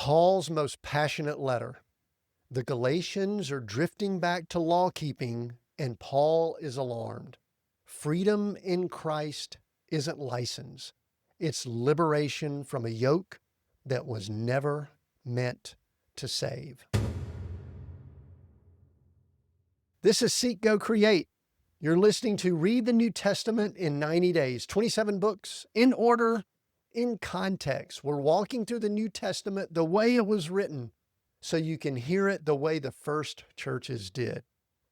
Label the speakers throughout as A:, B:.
A: Paul's most passionate letter. The Galatians are drifting back to law keeping, and Paul is alarmed. Freedom in Christ isn't license, it's liberation from a yoke that was never meant to save. This is Seek, Go, Create. You're listening to Read the New Testament in 90 days, 27 books in order, in context. We're walking through the New Testament the way it was written so you can hear it the way the first churches did.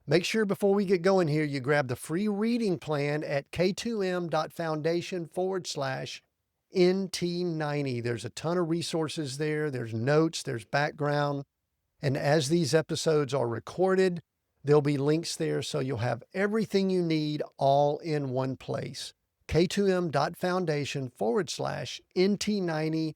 A: Make sure before we get going here, you grab the free reading plan at k2m.foundation/NT90. There's a ton of resources there. There's notes, there's background. And as these episodes are recorded, there'll be links there so you'll have everything you need all in one place. k2m.foundation/NT90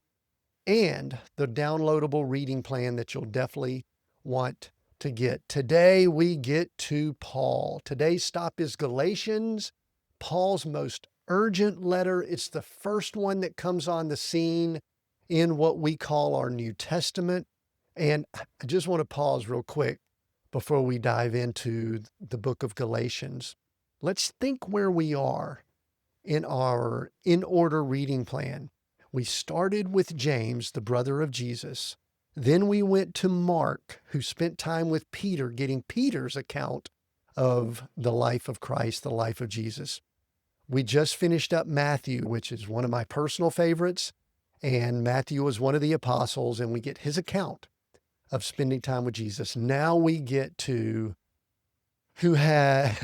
A: and the downloadable reading plan that you'll definitely want to get. Today we get to Paul. Today's stop is Galatians, Paul's most urgent letter. It's the first one that comes on the scene in what we call our New Testament. And I just want to pause real quick before we dive into the book of Galatians. Let's think where we are in our in-order reading plan. We started with James, the brother of Jesus. Then we went to Mark, who spent time with Peter, getting Peter's account of the life of Christ, the life of Jesus. We just finished up Matthew, which is one of my personal favorites. And Matthew was one of the apostles, and we get his account of spending time with Jesus. Now we get to who had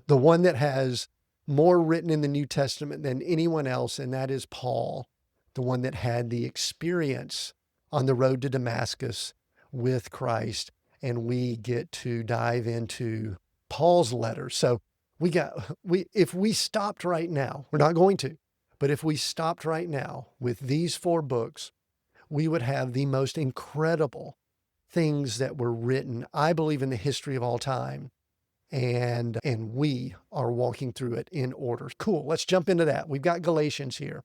A: the one that has more written in the New Testament than anyone else, and that is Paul, the one that had the experience on the road to Damascus with Christ. And we get to dive into Paul's letter. So if we stopped right now, we're not going to, but if we stopped right now with these 4 books, we would have the most incredible things that were written, I believe, in the history of all time. And we are walking through it in order. Cool. Let's jump into that. We've got Galatians here.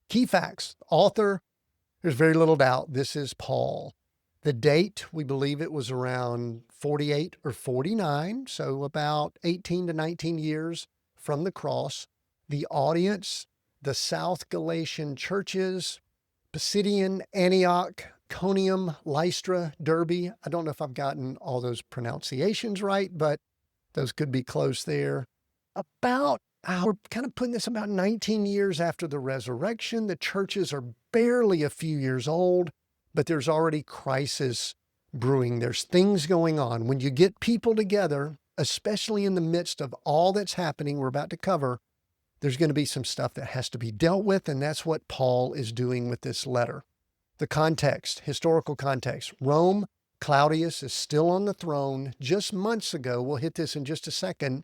A: Key facts. Author, there's very little doubt. This is Paul. The date, we believe it was around 48 or 49. So about 18 to 19 years from the cross. The audience, the South Galatian churches, Pisidian, Antioch, Iconium, Lystra, Derbe. I don't know if I've gotten all those pronunciations right, but those could be close there. We're kind of putting this about 19 years after the resurrection. The churches are barely a few years old, but there's already crisis brewing. There's things going on. When you get people together, especially in the midst of all that's happening we're about to cover, there's going to be some stuff that has to be dealt with, and that's what Paul is doing with this letter. The context, historical context. Rome, Claudius is still on the throne. Just months ago, we'll hit this in just a second,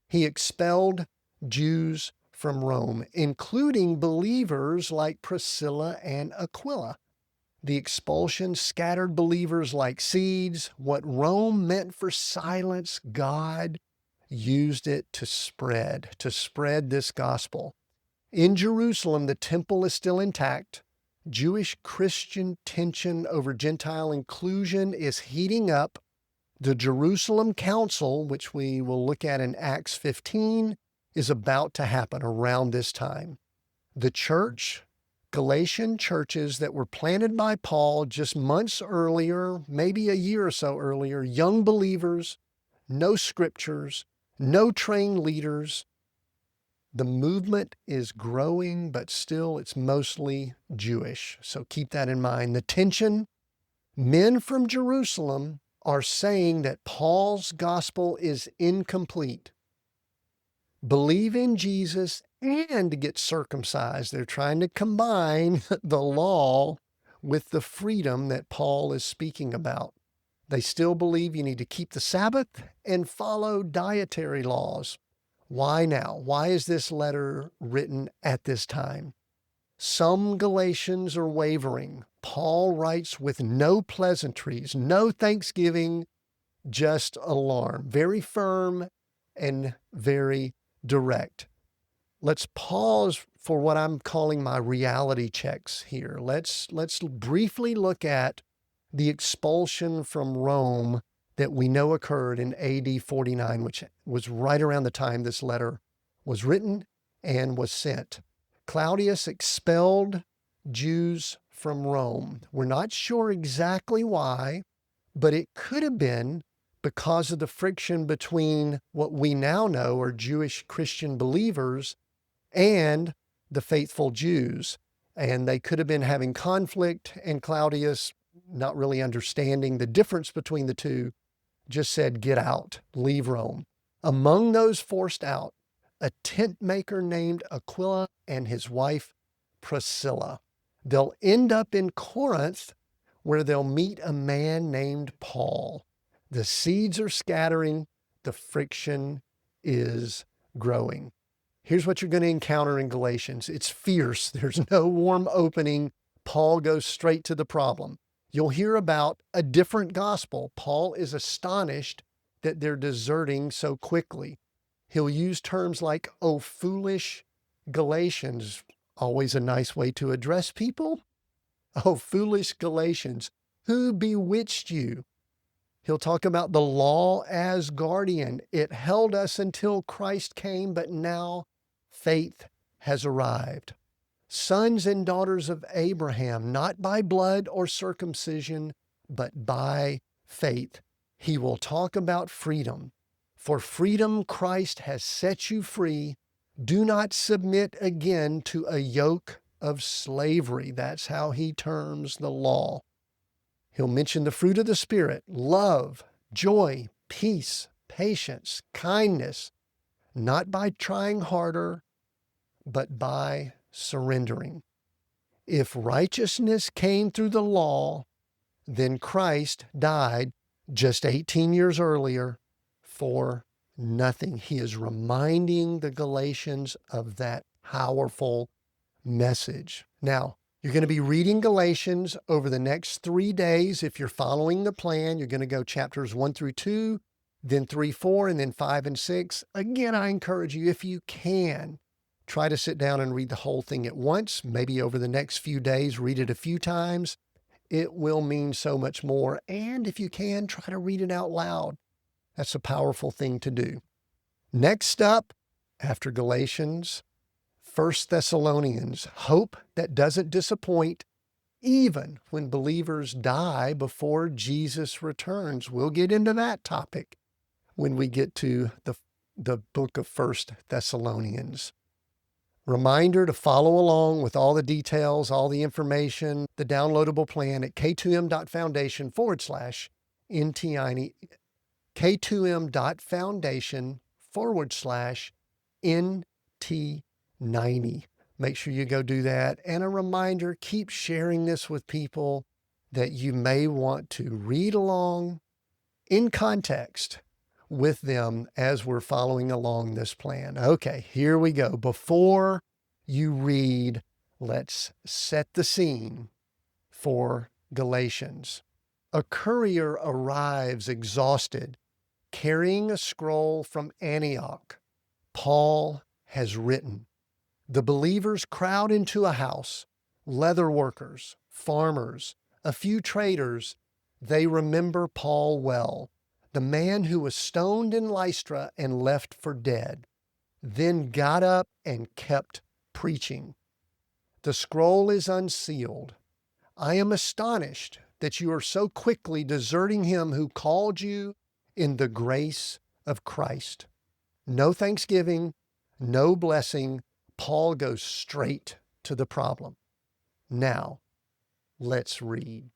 A: he expelled Jews from Rome, including believers like Priscilla and Aquila. The expulsion scattered believers like seeds. What Rome meant for silence, God used it to spread this gospel. In Jerusalem, the temple is still intact. Jewish-Christian tension over Gentile inclusion is heating up. The Jerusalem Council, which we will look at in Acts 15, is about to happen around this time. The church, Galatian churches that were planted by Paul just months earlier, maybe a year or so earlier, young believers, no scriptures, no trained leaders. The movement is growing, but still it's mostly Jewish. So keep that in mind. The tension, men from Jerusalem are saying that Paul's gospel is incomplete. Believe in Jesus and get circumcised. They're trying to combine the law with the freedom that Paul is speaking about. They still believe you need to keep the Sabbath and follow dietary laws. Why now? Why is this letter written at this time? Some Galatians are wavering. Paul writes with no pleasantries, no thanksgiving, just alarm. Very firm and very direct. Let's pause for what I'm calling my reality checks here. Let's briefly look at the expulsion from Rome that we know occurred in AD 49, which was right around the time this letter was written and was sent. Claudius expelled Jews from Rome. We're not sure exactly why, but it could have been because of the friction between what we now know are Jewish Christian believers and the faithful Jews. And they could have been having conflict, and Claudius, not really understanding the difference between the two, just said, get out, leave Rome. Among those forced out, a tent maker named Aquila and his wife Priscilla. They'll end up in Corinth, where they'll meet a man named Paul. The seeds are scattering, the friction is growing. Here's what you're going to encounter in Galatians. It's fierce. There's no warm opening. Paul goes straight to the problem. You'll hear about a different gospel. Paul is astonished that they're deserting so quickly. He'll use terms like, oh, foolish Galatians, always a nice way to address people. Oh, foolish Galatians, who bewitched you? He'll talk about the law as guardian. It held us until Christ came, but now faith has arrived. Sons and daughters of Abraham, not by blood or circumcision, but by faith. He will talk about freedom. For freedom Christ has set you free. Do not submit again to a yoke of slavery. That's how he terms the law. He'll mention the fruit of the Spirit: love, joy, peace, patience, kindness, not by trying harder, but by surrendering. If righteousness came through the law, then Christ died just 18 years earlier for nothing. He is reminding the Galatians of that powerful message. Now, you're going to be reading Galatians over the next 3 days. If you're following the plan, you're going to go chapters 1 through 2, then 3, 4, and then 5 and 6. Again, I encourage you, if you can, try to sit down and read the whole thing at once. Maybe over the next few days, read it a few times. It will mean so much more. And if you can, try to read it out loud. That's a powerful thing to do. Next up, after Galatians, 1 Thessalonians, hope that doesn't disappoint even when believers die before Jesus returns. We'll get into that topic when we get to the book of 1 Thessalonians. Reminder to follow along with all the details, all the information, the downloadable plan at k2m.foundation/NT90, k2m.foundation/NT90. Make sure you go do that. And a reminder, keep sharing this with people that you may want to read along in context with them as we're following along this plan. Okay, here we go. Before you read, let's set the scene for Galatians. A courier arrives exhausted, carrying a scroll from Antioch. Paul has written. The believers crowd into a house: leather workers, farmers, a few traders. They remember Paul well, the man who was stoned in Lystra and left for dead, then got up and kept preaching. The scroll is unsealed. I am astonished that you are so quickly deserting him who called you in the grace of Christ. No thanksgiving, no blessing. Paul goes straight to the problem. Now, let's read.